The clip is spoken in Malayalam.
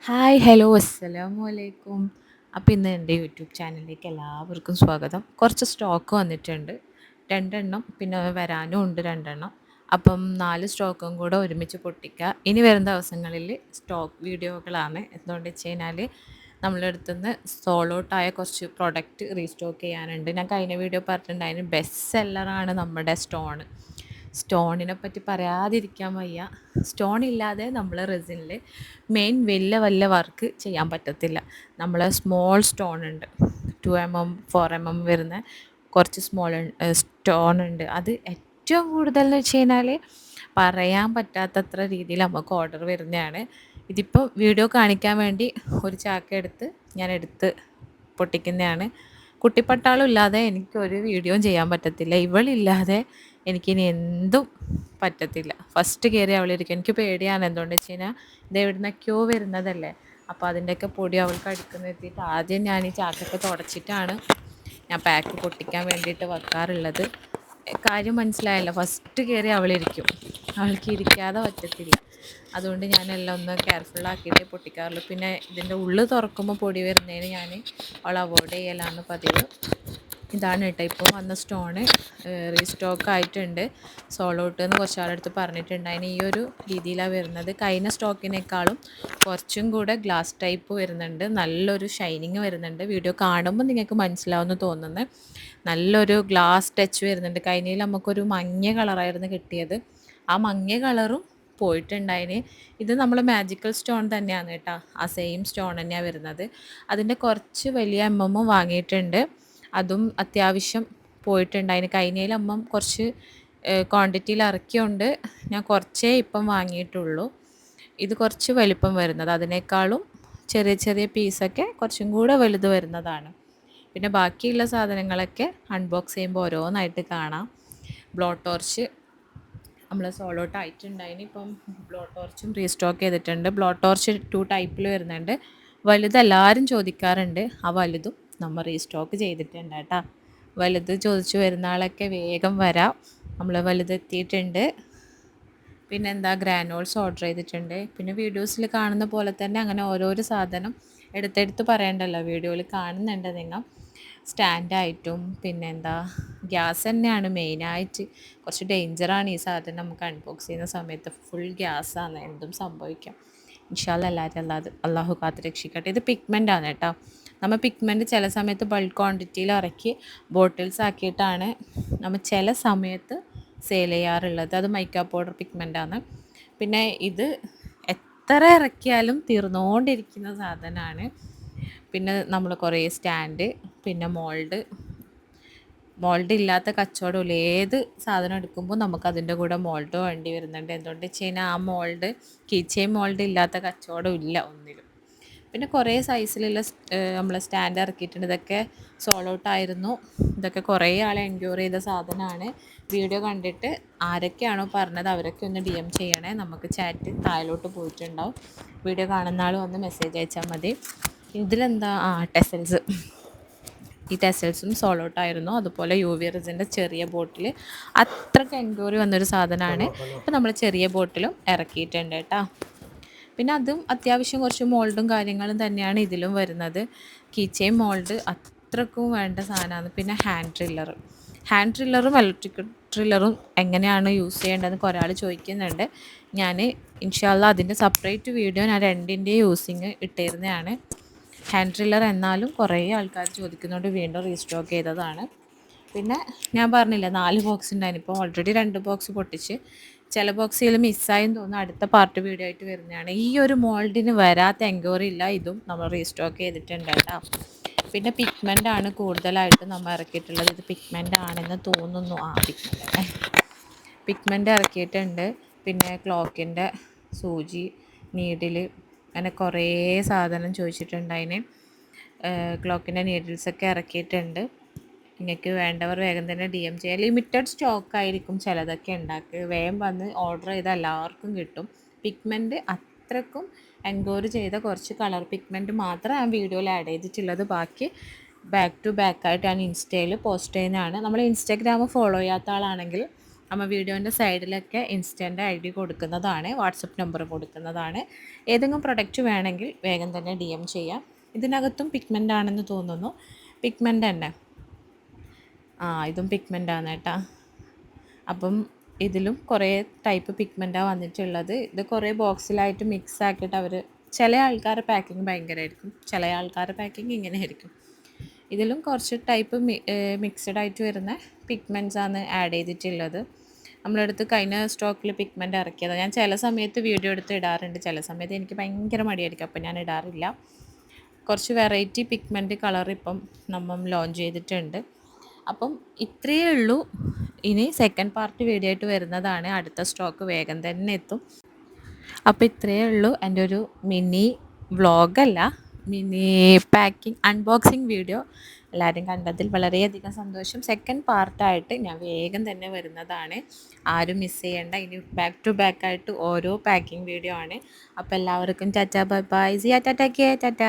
ഹായ് ഹലോ അസ്സലാമു അലൈക്കും. അപ്പോൾ ഇന്ന് എൻ്റെ യൂട്യൂബ് ചാനലിലേക്ക് എല്ലാവർക്കും സ്വാഗതം. കുറച്ച് സ്റ്റോക്ക് വന്നിട്ടുണ്ട്, രണ്ടെണ്ണം, പിന്നെ വരാനും ഉണ്ട് രണ്ടെണ്ണം. അപ്പം 4 സ്റ്റോക്കും കൂടെ ഒരുമിച്ച് പൊട്ടിക്കുക. ഇനി വരുന്ന ദിവസങ്ങളിൽ സ്റ്റോക്ക് വീഡിയോകളാണ്. എന്തുകൊണ്ട് വെച്ച് കഴിഞ്ഞാൽ നമ്മളെ അടുത്തുനിന്ന് സോൾഡ് ഔട്ടായ കുറച്ച് പ്രൊഡക്റ്റ് റീസ്റ്റോക്ക് ചെയ്യാനുണ്ട്. ഞാൻ കഴിഞ്ഞ വീഡിയോ പറഞ്ഞിട്ടുണ്ടായിരുന്നു, ബെസ്റ്റ് സെല്ലറാണ് നമ്മുടെ സ്റ്റോണിനെ പറ്റി പറയാതിരിക്കാൻ വയ്യ. സ്റ്റോൺ ഇല്ലാതെ നമ്മൾ റെസിനിൽ മെയിൻ വലിയ വലിയ വർക്ക് ചെയ്യാൻ പറ്റത്തില്ല. നമ്മൾ സ്മോൾ സ്റ്റോൺ ഉണ്ട്, 2 mm 4 mm വരുന്ന കുറച്ച് സ്റ്റോൺ ഉണ്ട്. അത് ഏറ്റവും കൂടുതൽ എന്ന് വെച്ച് കഴിഞ്ഞാൽ പറയാൻ പറ്റാത്തത്ര രീതിയിൽ നമുക്ക് ഓർഡർ വരുന്നതാണ്. ഇതിപ്പോൾ വീഡിയോ കാണിക്കാൻ വേണ്ടി ഒരു ചാക്ക് ഞാൻ എടുത്ത് പൊട്ടിക്കുന്നതാണ്. കുട്ടിപ്പട്ടാളം ഇല്ലാതെ എനിക്കൊരു വീഡിയോയും ചെയ്യാൻ പറ്റത്തില്ല. ഇവളില്ലാതെ എനിക്കിനി എന്തും പറ്റത്തില്ല. ഫസ്റ്റ് കയറി അവളിരിക്കും. എനിക്ക് പേടിയാണ്. എന്തുകൊണ്ട് വെച്ച് കഴിഞ്ഞാൽ ഇത് എവിടുന്നൊക്കെയോ വരുന്നതല്ലേ. അപ്പോൾ അതിൻ്റെയൊക്കെ പൊടി അവൾക്ക് അടുക്കുന്ന എത്തിയിട്ട് ആദ്യം ഞാൻ ഈ ചാക്കൊക്കെ തുടച്ചിട്ടാണ് ഞാൻ പാക്ക് പൊട്ടിക്കാൻ വേണ്ടിയിട്ട് വെക്കാറുള്ളത്. കാര്യം മനസ്സിലായല്ലോ, ഫസ്റ്റ് കയറി അവളിരിക്കും. അവൾക്ക് ഇരിക്കാതെ പറ്റത്തില്ല. അതുകൊണ്ട് ഞാനെല്ലാം ഒന്ന് കെയർഫുള്ളാക്കിയിട്ടേ പൊട്ടിക്കാറുള്ളൂ. പിന്നെ ഇതിൻ്റെ ഉള്ളിൽ തുറക്കുമ്പോൾ പൊടി വരുന്നതിന് ഞാൻ അവൾ അവോയ്ഡ് ചെയ്യലാണ് പതിവ്. ഇതാണ് കേട്ടോ ഇപ്പോൾ വന്ന സ്റ്റോണ്. റീസ്റ്റോക്ക് ആയിട്ടുണ്ട്. സോൾഡ് ഔട്ട് എന്ന് കുറച്ചാളടുത്ത് പറഞ്ഞിട്ടുണ്ട്. അതിന് ഈ ഒരു രീതിയിലാണ് വരുന്നത്. കഴിഞ്ഞ സ്റ്റോക്കിനേക്കാളും കുറച്ചും കൂടെ ഗ്ലാസ് ടൈപ്പ് വരുന്നുണ്ട്. നല്ലൊരു ഷൈനിങ് വരുന്നുണ്ട്. വീഡിയോ കാണുമ്പോൾ നിങ്ങൾക്ക് മനസ്സിലാവുമെന്ന് തോന്നുന്നത്. നല്ലൊരു ഗ്ലാസ് ടച്ച് വരുന്നുണ്ട്. കഴിഞ്ഞതിൽ നമുക്കൊരു മഞ്ഞ കളറായിരുന്നു കിട്ടിയത്. ആ മഞ്ഞ കളറും പോയിട്ടുണ്ടായിന്. ഇത് നമ്മൾ മാജിക്കൽ സ്റ്റോൺ തന്നെയാണ് കേട്ടോ. ആ സെയിം സ്റ്റോൺ തന്നെയാണ് വരുന്നത്. അതിൻ്റെ കുറച്ച് വലിയ എമ്മമ്മും വാങ്ങിയിട്ടുണ്ട്. അതും അത്യാവശ്യം പോയിട്ടുണ്ട്. അതിന് കഴിഞ്ഞതിൽ അമ്മ കുറച്ച് ക്വാണ്ടിറ്റിയിൽ ഇറക്കിയോണ്ട് ഞാൻ കുറച്ചേ ഇപ്പം വാങ്ങിയിട്ടുള്ളൂ. ഇത് കുറച്ച് വലിപ്പം വരുന്നത്, അതിനേക്കാളും ചെറിയ ചെറിയ പീസൊക്കെ കുറച്ചും കൂടെ വലുത് വരുന്നതാണ്. പിന്നെ ബാക്കിയുള്ള സാധനങ്ങളൊക്കെ അൺബോക്സ് ചെയ്യുമ്പോൾ ഓരോന്നായിട്ട് കാണാം. ബ്ലോ ടോർച്ച് നമ്മൾ സോൾഡ് ഔട്ട് ആയിട്ടുണ്ടായിന്. ഇപ്പം ബ്ലോ ടോർച്ചും റീസ്റ്റോക്ക് ചെയ്തിട്ടുണ്ട്. ബ്ലോ ടോർച്ച് 2 ടൈപ്പിൽ വരുന്നുണ്ട്. വലുത് എല്ലാവരും ചോദിക്കാറുണ്ട്. ആ വലുതും നമ്മൾ റീസ്റ്റോക്ക് ചെയ്തിട്ടുണ്ട് കേട്ടോ. വലുത് ചോദിച്ചു വരുന്ന ആളൊക്കെ വേഗം വരാം. നമ്മൾ വലുത് എത്തിയിട്ടുണ്ട്. പിന്നെ എന്താ, ഗ്രാനോൾസ് ഓർഡർ ചെയ്തിട്ടുണ്ട്. പിന്നെ വീഡിയോസിൽ കാണുന്ന പോലെ തന്നെ അങ്ങനെ ഓരോരോ സാധനം എടുത്തെടുത്ത് പറയണ്ടല്ലോ, വീഡിയോയിൽ കാണുന്നുണ്ട് നിങ്ങൾ. സ്റ്റാൻഡായിട്ടും പിന്നെ എന്താ, ഗ്യാസ് തന്നെയാണ് മെയിനായിട്ട്. കുറച്ച് ഡേഞ്ചറാണ് ഈ സാധനം. നമുക്ക് അൺബോക്സ് ചെയ്യുന്ന സമയത്ത് ഫുൾ ഗ്യാസാണ്, എന്തും സംഭവിക്കാം. ഇൻഷാ അല്ലാ എല്ലാവരും അള്ളാഹു കാത്ത് രക്ഷിക്കട്ടെ. ഇത് പിഗ്മെൻ്റ് ആണ് കേട്ടോ. നമ്മൾ പിഗ്മെൻറ്റ് ചില സമയത്ത് ബൾക്ക് ക്വാണ്ടിറ്റിയിൽ ഇറക്കി ബോട്ടിൽസ് ആക്കിയിട്ടാണ് നമ്മൾ ചില സമയത്ത് സെയിൽ ചെയ്യാറുള്ളത്. അത് മൈക്ക പൗഡർ പിഗ്മെൻ്റാണ്. പിന്നെ ഇത് എത്ര ഇറക്കിയാലും തീർന്നുകൊണ്ടിരിക്കുന്ന സാധനമാണ്. പിന്നെ നമ്മൾ കുറേ സ്റ്റാൻഡ്, പിന്നെ മോൾഡ് ഇല്ലാത്ത കച്ചവടമില്ല. ഏത് സാധനം എടുക്കുമ്പോൾ നമുക്ക് അതിൻ്റെ കൂടെ മോൾഡ് വേണ്ടി വരുന്നുണ്ട്. എന്തുകൊണ്ട് വെച്ച് കഴിഞ്ഞാൽ ആ മോൾഡ്, കീച്ചെയിൻ മോൾഡ് ഇല്ലാത്ത കച്ചവടം ഇല്ല ഒന്നിലും. പിന്നെ കുറേ സൈസിലുള്ള നമ്മൾ സ്റ്റാൻഡ് ഇറക്കിയിട്ടുണ്ട്. ഇതൊക്കെ സോൾഡ് ഔട്ട് ആയിരുന്നു. ഇതൊക്കെ കുറേ ആൾ എൻക്വയറി ചെയ്ത സാധനമാണ്. വീഡിയോ കണ്ടിട്ട് ആരൊക്കെയാണോ പറഞ്ഞത് അവരൊക്കെ ഒന്ന് DM ചെയ്യണേ. നമുക്ക് ചാറ്റ് താഴോട്ട് പോയിട്ടുണ്ടാവും. വീഡിയോ കാണുന്ന ആൾ വന്ന് മെസ്സേജ് അയച്ചാൽ മതി. ഇതിലെന്താ, ടെസൽസ്. ഈ ടെസൽസും സോൾഡ് ഔട്ട് ആയിരുന്നു. അതുപോലെ UV റെസിൻ്റെ ചെറിയ ബോട്ടിൽ അത്രയ്ക്ക് എൻക്വയറി വന്നൊരു സാധനമാണ്. ഇപ്പോൾ നമ്മൾ ചെറിയ ബോട്ടിലും ഇറക്കിയിട്ടുണ്ട് കേട്ടോ. പിന്നെ അതും അത്യാവശ്യം കുറച്ച് മോൾഡും കാര്യങ്ങളും തന്നെയാണ് ഇതിലും വരുന്നത്. കീച്ചെയിൻ മോൾഡ് അത്രക്കും വേണ്ട സാധനമാണ്. പിന്നെ ഹാൻഡ് ഡ്രില്ലറും ഇലക്ട്രിക് ഡ്രില്ലറും എങ്ങനെയാണ് യൂസ് ചെയ്യേണ്ടതെന്ന് കുറേ ആൾ ചോദിക്കുന്നുണ്ട്. ഞാൻ ഇൻഷാ അല്ലാ അതിൻ്റെ സെപ്പറേറ്റ് വീഡിയോ ഞാൻ രണ്ടിൻ്റെയും യൂസിങ് ഇട്ടിരുന്നതാണ്. ഹാൻഡ് ഡ്രില്ലർ എന്നാലും കുറേ ആൾക്കാർ ചോദിക്കുന്നതുകൊണ്ട് വീണ്ടും റീസ്റ്റോക്ക് ചെയ്തതാണ്. പിന്നെ ഞാൻ പറഞ്ഞില്ല 4 ബോക്സ് ഉണ്ടായിരുന്നു. ഇപ്പോൾ ഓൾറെഡി 2 ബോക്സ് പൊട്ടിച്ച്. ചില ബോക്സിൽ മിസ്സായെന്ന് തോന്നുന്നു. അടുത്ത പാർട്ട് വീഡിയോ ആയിട്ട് വരുന്നതാണ്. ഈ ഒരു മോൾഡിന് വരാത്ത എൻക്വയറി ഇല്ല. ഇതും നമ്മൾ റീസ്റ്റോക്ക് ചെയ്തിട്ടുണ്ട് കേട്ടോ. പിന്നെ പിഗ്മെൻ്റ് ആണ് കൂടുതലായിട്ടും നമ്മൾ ഇറക്കിയിട്ടുള്ളത്. ഇത് പിഗ്മെൻ്റ് ആണെന്ന് തോന്നുന്നു. പിഗ്മെൻ്റ് ഇറക്കിയിട്ടുണ്ട്. പിന്നെ ക്ലോക്കിൻ്റെ സൂചി, നീഡിൽ, അങ്ങനെ കുറേ സാധനം ചോദിച്ചിട്ടുണ്ട്. അതിന് ക്ലോക്കിൻ്റെ നീഡിൽസൊക്കെ ഇറക്കിയിട്ടുണ്ട്. നിങ്ങൾക്ക് വേണ്ടവർ വേഗം തന്നെ DM ചെയ്യുക. ലിമിറ്റഡ് സ്റ്റോക്കായിരിക്കും ചിലതൊക്കെ ഉണ്ടാക്കുക. വേഗം വന്ന് ഓർഡർ ചെയ്താൽ എല്ലാവർക്കും കിട്ടും. പിഗ്മെൻറ്റ് അത്രക്കും എൻക്വയറി ചെയ്ത കുറച്ച് കളർ പിഗ്മെൻറ്റ് മാത്രമേ ഞാൻ വീഡിയോയിൽ ആഡ് ചെയ്തിട്ടുള്ളത്. ബാക്കി ബാക്ക് ടു ബാക്ക് ആയിട്ട് ഞാൻ ഇൻസ്റ്റയിൽ പോസ്റ്റ് ചെയ്യുന്നതാണ്. നമ്മൾ ഇൻസ്റ്റാഗ്രാം ഫോളോ ചെയ്യാത്ത ആളാണെങ്കിൽ നമ്മൾ വീഡിയോൻ്റെ സൈഡിലൊക്കെ ഇൻസ്റ്റൻ്റെ ID കൊടുക്കുന്നതാണ്, വാട്സപ്പ് നമ്പർ കൊടുക്കുന്നതാണ്. ഏതെങ്കിലും പ്രൊഡക്റ്റ് വേണമെങ്കിൽ വേഗം തന്നെ DM ചെയ്യാം. ഇതിനകത്തും പിഗ്മെൻ്റ് ആണെന്ന് തോന്നുന്നു. പിഗ്മെൻ്റ് തന്നെ. ഇതും പിഗ്മെൻ്റ് ആണ് കേട്ടോ. അപ്പം ഇതിലും കുറേ ടൈപ്പ് പിഗ്മെൻറ്റാണ് വന്നിട്ടുള്ളത്. ഇത് കുറേ ബോക്സിലായിട്ട് മിക്സ് ആക്കിയിട്ട് അവർ, ചില ആൾക്കാരുടെ പാക്കിങ് ഭയങ്കരമായിരിക്കും, ചില ആൾക്കാരുടെ പാക്കിങ് ഇങ്ങനെ ആയിരിക്കും. ഇതിലും കുറച്ച് ടൈപ്പ് മിക്സഡ് ആയിട്ട് വരുന്ന പിഗ്മെൻറ്റ്സ് ആണ് ആഡ് ചെയ്തിട്ടുള്ളത്. നമ്മളെടുത്ത് കഴിഞ്ഞ സ്റ്റോക്കിൽ പിഗ്മെൻറ്റ് ഇറക്കിയതാണ്. ഞാൻ ചില സമയത്ത് വീഡിയോ എടുത്ത് ഇടാറുണ്ട്, ചില സമയത്ത് എനിക്ക് ഭയങ്കര മടിയായിരിക്കും, അപ്പോൾ ഞാൻ ഇടാറില്ല. കുറച്ച് വെറൈറ്റി പിഗ്മെൻറ്റ് കളർ ഇപ്പം നമ്മൾ ലോഞ്ച് ചെയ്തിട്ടുണ്ട്. അപ്പം ഇത്രയേ ഉള്ളൂ. ഇനി സെക്കൻഡ് പാർട്ട് വീഡിയോ ആയിട്ട് വരുന്നതാണ്. അടുത്ത സ്റ്റോക്ക് വേഗം തന്നെ എത്തും. അപ്പോൾ ഇത്രയേ ഉള്ളൂ എൻ്റെ ഒരു മിനി വ്ളോഗല്ല, മിനി പാക്കിംഗ് അൺബോക്സിങ് വീഡിയോ. എല്ലാവരും കണ്ടതിൽ വളരെയധികം സന്തോഷം. സെക്കൻഡ് പാർട്ടായിട്ട് ഞാൻ വേഗം തന്നെ വരുന്നതാണ്, ആരും മിസ് ചെയ്യേണ്ട. ഇനി ബാക്ക് ടു ബാക്ക് ആയിട്ട് ഓരോ പാക്കിംഗ് വീഡിയോ ആണ്. അപ്പോൾ എല്ലാവർക്കും ടാറ്റ ബൈ ബൈ. സിയ ടാറ്റ.